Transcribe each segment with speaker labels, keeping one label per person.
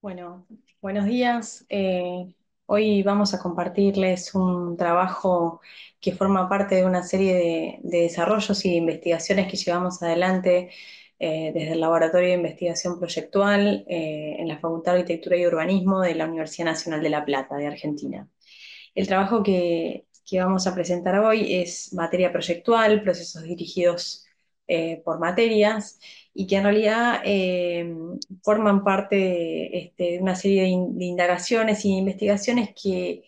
Speaker 1: Bueno, buenos días. Hoy vamos a compartirles un trabajo que forma parte de una serie de desarrollos y de investigaciones que llevamos adelante desde el Laboratorio de Investigación Proyectual en la Facultad de Arquitectura y Urbanismo de la Universidad Nacional de La Plata, de Argentina. El trabajo que vamos a presentar hoy es materia proyectual, procesos dirigidos por materias, y que en realidad forman parte de una serie de indagaciones y indagaciones que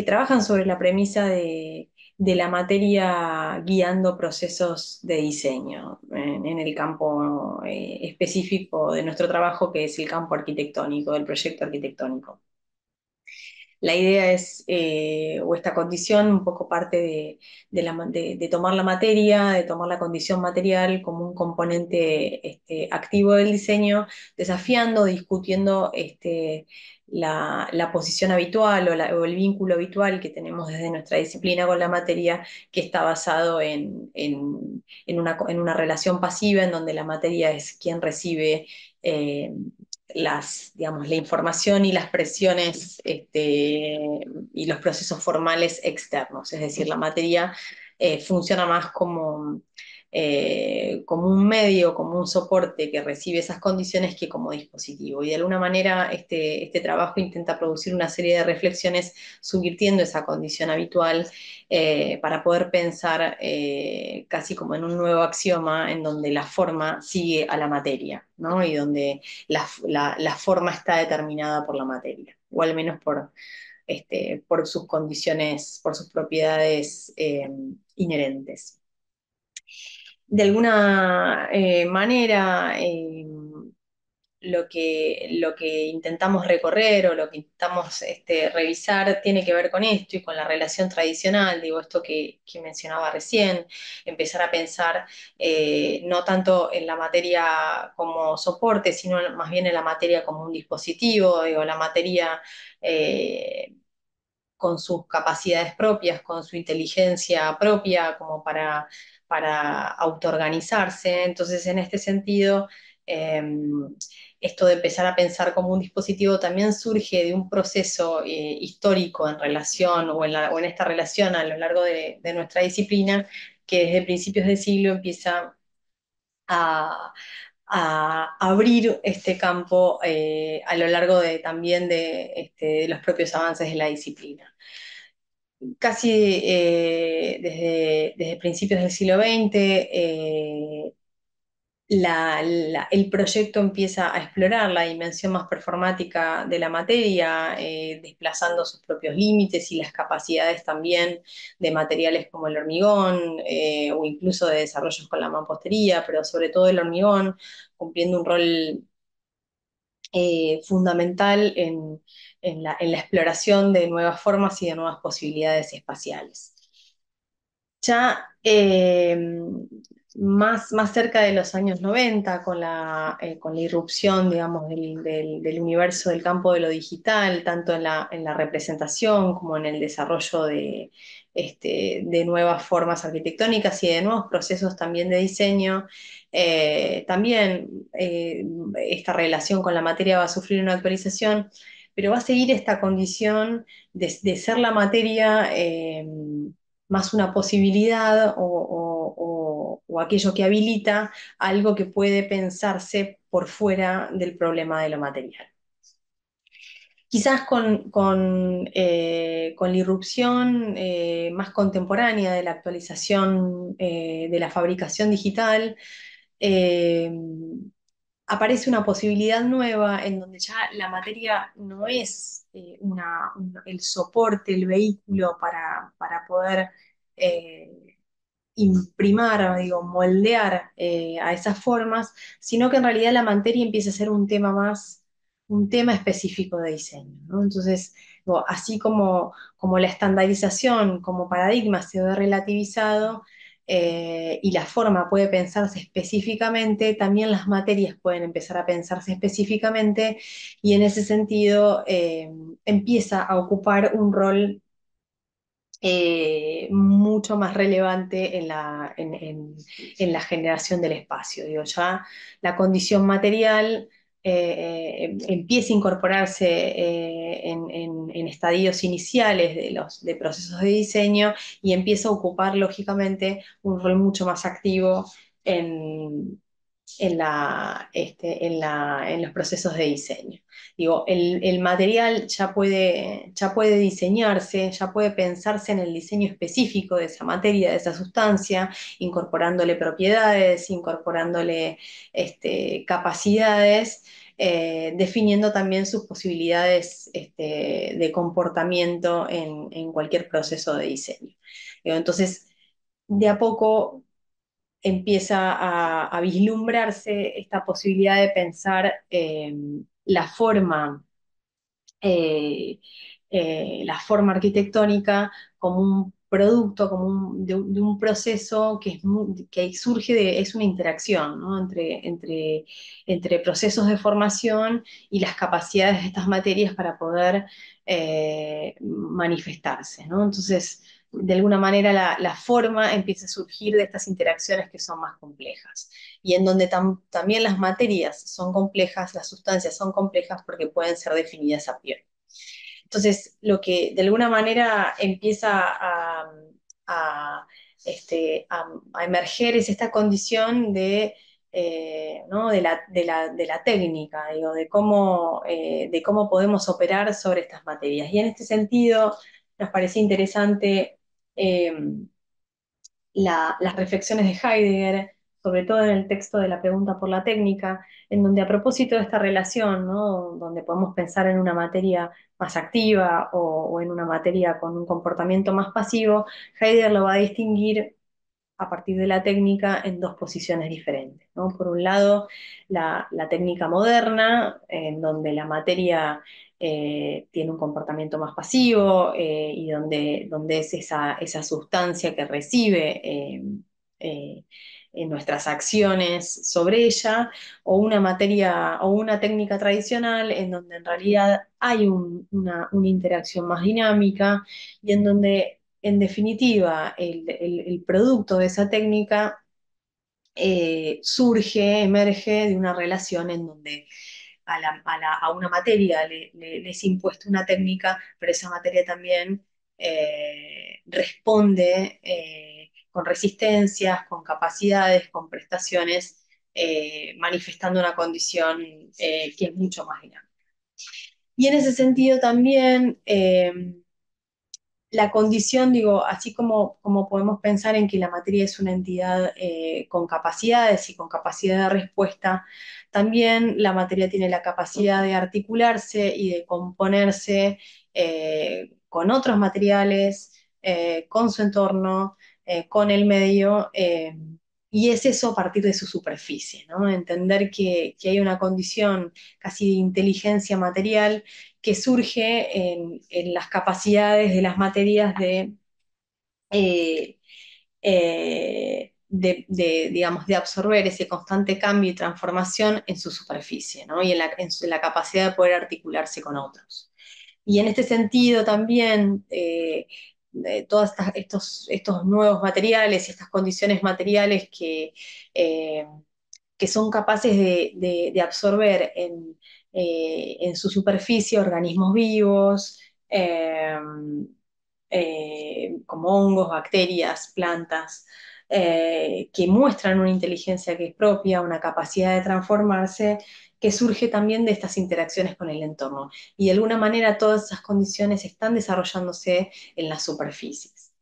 Speaker 1: trabajan sobre la premisa de la materia guiando procesos de diseño en el campo específico de nuestro trabajo, que es el campo arquitectónico, del proyecto arquitectónico. La idea es, o esta condición, un poco parte de tomar la materia, de tomar la condición material como un componente activo del diseño, desafiando, discutiendo la posición habitual o el vínculo habitual que tenemos desde nuestra disciplina con la materia, que está basado en una relación pasiva en donde la materia es quien recibe digamos, la información y las presiones y los procesos formales externos. Es decir, la materia funciona más como un medio, como un soporte que recibe esas condiciones que como dispositivo. Y de alguna manera este trabajo intenta producir una serie de reflexiones subvirtiendo esa condición habitual para poder pensar casi como en un nuevo axioma en donde la forma sigue a la materia, ¿no? Y donde la forma está determinada por la materia, o al menos por sus condiciones, por sus propiedades inherentes. De alguna manera, lo que intentamos recorrer o lo que intentamos revisar tiene que ver con esto y con la relación tradicional, digo, esto que mencionaba recién, empezar a pensar no tanto en la materia como soporte, sino más bien en la materia como un dispositivo, digo, la materia con sus capacidades propias, con su inteligencia propia, como para autoorganizarse. Entonces, en este sentido, eh, esto de empezar a pensar como un dispositivo también surge de un proceso histórico en relación o en esta relación a lo largo de nuestra disciplina, que desde principios del siglo empieza a, a abrir este campo a lo largo también de los propios avances de la disciplina. Casi desde principios del siglo XX, el proyecto empieza a explorar la dimensión más performática de la materia, desplazando sus propios límites y las capacidades también de materiales como el hormigón, o incluso de desarrollos con la mampostería, pero sobre todo el hormigón, cumpliendo un rol fundamental en la exploración de nuevas formas y de nuevas posibilidades espaciales. Ya más cerca de los años 90, con la irrupción, digamos, del universo del campo de lo digital, tanto en la representación como en el desarrollo de nuevas formas arquitectónicas y de nuevos procesos también de diseño, también esta relación con la materia va a sufrir una actualización, pero va a seguir esta condición de ser la materia más una posibilidad o aquello que habilita algo que puede pensarse por fuera del problema de lo material. Quizás con la irrupción más contemporánea de la actualización de la fabricación digital, eh, aparece una posibilidad nueva en donde ya la materia no es el soporte, el vehículo para poder imprimar, digo, moldear a esas formas, sino que en realidad la materia empieza a ser un tema más, un tema específico de diseño, ¿no? Entonces, digo, así como la estandarización como paradigma se ve relativizado, y la forma puede pensarse específicamente, también las materias pueden empezar a pensarse específicamente y en ese sentido empieza a ocupar un rol mucho más relevante en la generación del espacio. Digo, ya la condición material empieza a incorporarse en estadios iniciales de procesos de diseño y empieza a ocupar, lógicamente, un rol mucho más activo en, en los procesos de diseño. Digo, el material ya puede diseñarse, ya puede pensarse en el diseño específico de esa materia, de esa sustancia, incorporándole propiedades, incorporándole capacidades, definiendo también sus posibilidades de comportamiento en cualquier proceso de diseño. Digo, entonces, de a poco empieza a vislumbrarse esta posibilidad de pensar eh, la forma arquitectónica como un producto, de un proceso que surge es una interacción, ¿no? Entre procesos de formación y las capacidades de estas materias para poder manifestarse, ¿no? Entonces, de alguna manera la forma empieza a surgir de estas interacciones que son más complejas y en donde también las materias son complejas, las sustancias son complejas porque pueden ser definidas a priori. Entonces, lo que de alguna manera empieza a, a emerger es esta condición ¿no? De la técnica, digo, de cómo podemos operar sobre estas materias. Y en este sentido, nos parecía interesante eh, las reflexiones de Heidegger, sobre todo en el texto de la pregunta por la técnica, en donde a propósito de esta relación, ¿no? Donde podemos pensar en una materia más activa o en una materia con un comportamiento más pasivo, Heidegger lo va a distinguir a partir de la técnica en dos posiciones diferentes, ¿no? Por un lado, la técnica moderna, en donde la materia tiene un comportamiento más pasivo y donde es esa sustancia que recibe eh, en nuestras acciones sobre ella, o una materia o una técnica tradicional en donde en realidad hay una interacción más dinámica y en donde en definitiva, el producto de esa técnica surge, emerge de una relación en donde a una materia le es impuesta una técnica, pero esa materia también responde con resistencias, con capacidades, con prestaciones, manifestando una condición que es mucho más dinámica. Y en ese sentido también la condición, digo, así como podemos pensar en que la materia es una entidad con capacidades y con capacidad de respuesta, también la materia tiene la capacidad de articularse y de componerse con otros materiales, con su entorno, con el medio, y es eso a partir de su superficie, ¿no? Entender que hay una condición casi de inteligencia material que surge en las capacidades de las materias eh, digamos, de absorber ese constante cambio y transformación en su superficie, ¿no? Y en la capacidad de poder articularse con otros. Y en este sentido también, todos estos nuevos materiales y estas condiciones materiales eh, que son capaces de absorber en su superficie organismos vivos, como hongos, bacterias, plantas, que muestran una inteligencia que es propia, una capacidad de transformarse, que surge también de estas interacciones con el entorno. Y de alguna manera todas esas condiciones están desarrollándose en las superficies.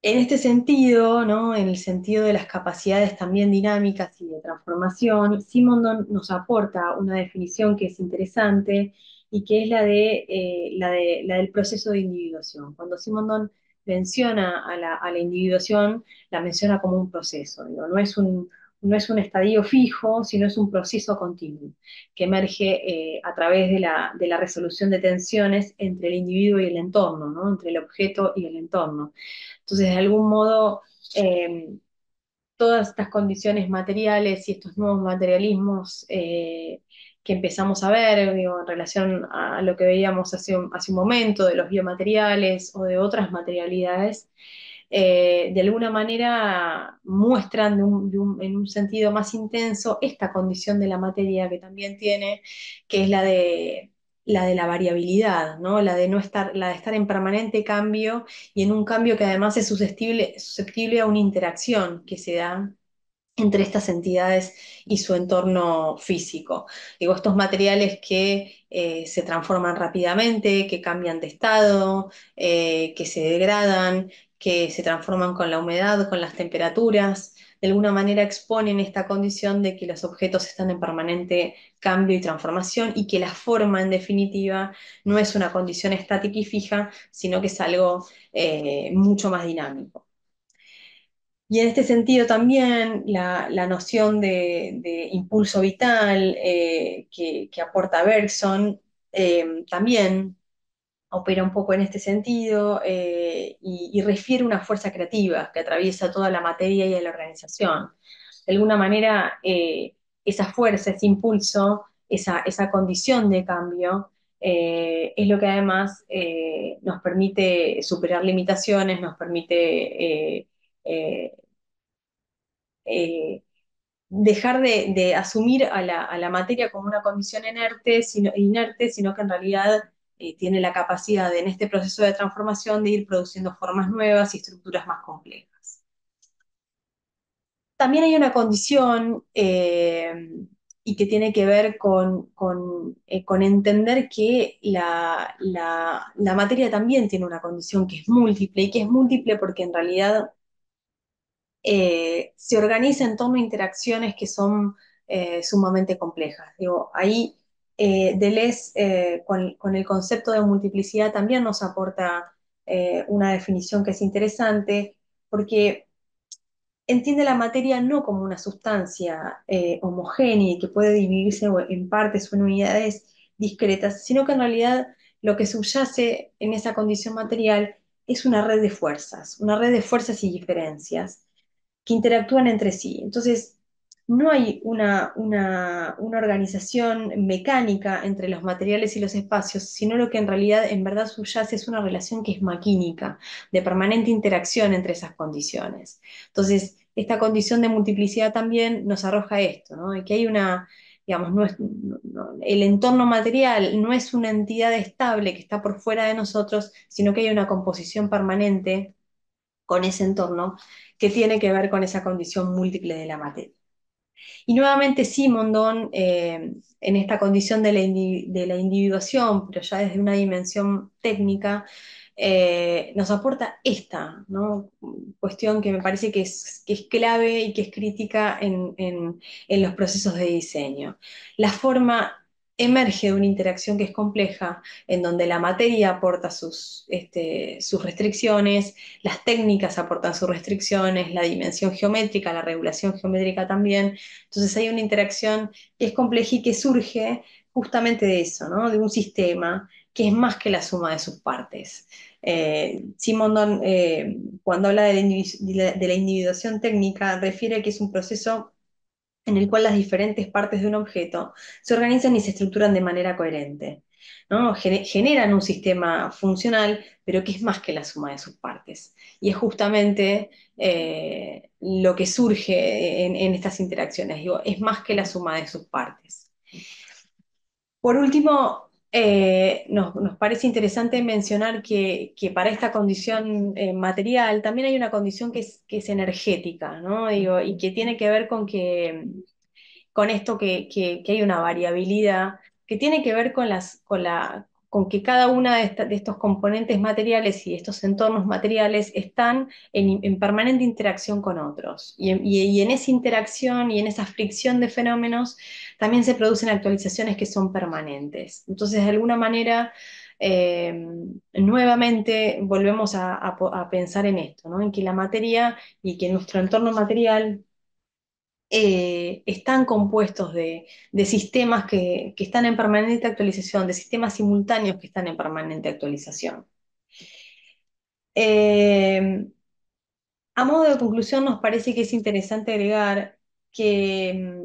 Speaker 1: En este sentido, ¿no? En el sentido de las capacidades también dinámicas y de transformación, Simondon nos aporta una definición que es interesante y que es la del proceso de individuación. Cuando Simondon menciona a la individuación, la menciona como un proceso, digo, no es un estadio fijo, sino es un proceso continuo que emerge a través de la resolución de tensiones entre el individuo y el entorno, ¿no? Entre el objeto y el entorno. Entonces, de algún modo, eh, todas estas condiciones materiales y estos nuevos materialismos que empezamos a ver, digo, en relación a lo que veíamos hace un momento de los biomateriales o de otras materialidades, de alguna manera muestran en un sentido más intenso esta condición de la materia que también tiene, que es la de la variabilidad, ¿no? La de no estar, la de estar en permanente cambio y en un cambio que además es susceptible a una interacción que se da entre estas entidades y su entorno físico. Digo, estos materiales que se transforman rápidamente, que cambian de estado, que se degradan, que se transforman con la humedad, con las temperaturas, de alguna manera exponen esta condición de que los objetos están en permanente cambio y transformación y que la forma, en definitiva, no es una condición estática y fija, sino que es algo mucho más dinámico. Y en este sentido también la noción de impulso vital que aporta Bergson también opera un poco en este sentido y refiere una fuerza creativa que atraviesa toda la materia y la organización. De alguna manera, esa fuerza, ese impulso, esa condición de cambio, es lo que además nos permite superar limitaciones, nos permite eh, eh, dejar de asumir a la materia como una condición inerte, sino que en realidad tiene la capacidad en este proceso de transformación de ir produciendo formas nuevas y estructuras más complejas. También hay una condición y que tiene que ver con entender que la materia también tiene una condición que es múltiple y que es múltiple porque en realidad se organiza en torno a interacciones que son sumamente complejas. Digo, ahí Deleuze, con el concepto de multiplicidad, también nos aporta una definición que es interesante, porque entiende la materia no como una sustancia homogénea y que puede dividirse en partes o en unidades discretas, sino que en realidad lo que subyace en esa condición material es una red de fuerzas y diferencias que interactúan entre sí. Entonces, no hay una organización mecánica entre los materiales y los espacios, sino lo que en verdad subyace es una relación que es maquínica, de permanente interacción entre esas condiciones. Entonces, esta condición de multiplicidad también nos arroja esto, ¿no? De que hay una, digamos, el entorno material no es una entidad estable que está por fuera de nosotros, sino que hay una composición permanente con ese entorno que tiene que ver con esa condición múltiple de la materia. Y nuevamente Simondon, en esta condición de la individuación, pero ya desde una dimensión técnica, nos aporta esta, ¿no? Cuestión que me parece que es clave y que es crítica en los procesos de diseño. La forma emerge de una interacción que es compleja, en donde la materia aporta sus restricciones, las técnicas aportan sus restricciones, la dimensión geométrica, la regulación geométrica también. Entonces hay una interacción que es compleja y que surge justamente de eso, ¿no? De un sistema que es más que la suma de sus partes. Simondon, cuando habla de la individuación técnica, refiere que es un proceso en el cual las diferentes partes de un objeto se organizan y se estructuran de manera coherente, ¿no? Generan un sistema funcional, pero que es más que la suma de sus partes. Y es justamente lo que surge en estas interacciones, digo, es más que la suma de sus partes. Por último, nos parece interesante mencionar que para esta condición material también hay una condición que es energética, ¿no? Digo, y que tiene que ver con esto que hay una variabilidad que tiene que ver con que cada una de estos componentes materiales y estos entornos materiales están en permanente interacción con otros. Y en esa interacción y en esa fricción de fenómenos también se producen actualizaciones que son permanentes. Entonces, de alguna manera, eh, nuevamente volvemos a pensar en esto, ¿no? En que la materia y que nuestro entorno material están compuestos de sistemas que están en permanente actualización, de sistemas simultáneos que están en permanente actualización. Eh, a modo de conclusión, nos parece que es interesante agregar que,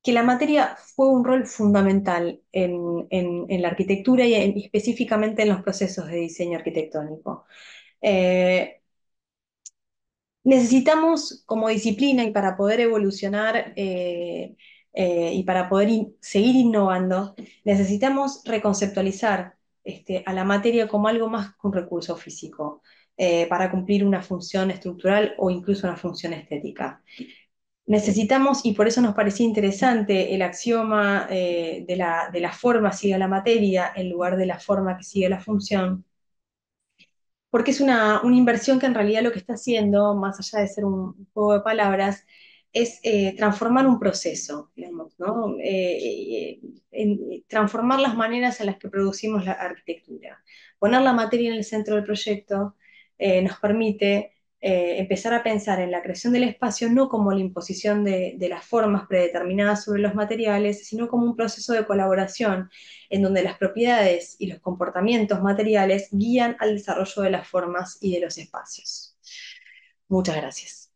Speaker 1: que la materia fue un rol fundamental en la arquitectura y específicamente en los procesos de diseño arquitectónico. Eh, Necesitamos como disciplina y para poder evolucionar y para poder seguir innovando, necesitamos reconceptualizar a la materia como algo más que un recurso físico para cumplir una función estructural o incluso una función estética. Necesitamos, y por eso nos parecía interesante el axioma de la forma sigue la materia en lugar de la forma que sigue la función, porque es una inversión que en realidad lo que está haciendo, más allá de ser un juego de palabras, es transformar un proceso, digamos, ¿no? Transformar las maneras en las que producimos la arquitectura. Poner la materia en el centro del proyecto nos permite empezar a pensar en la creación del espacio no como la imposición de las formas predeterminadas sobre los materiales, sino como un proceso de colaboración en donde las propiedades y los comportamientos materiales guían al desarrollo de las formas y de los espacios. Muchas gracias.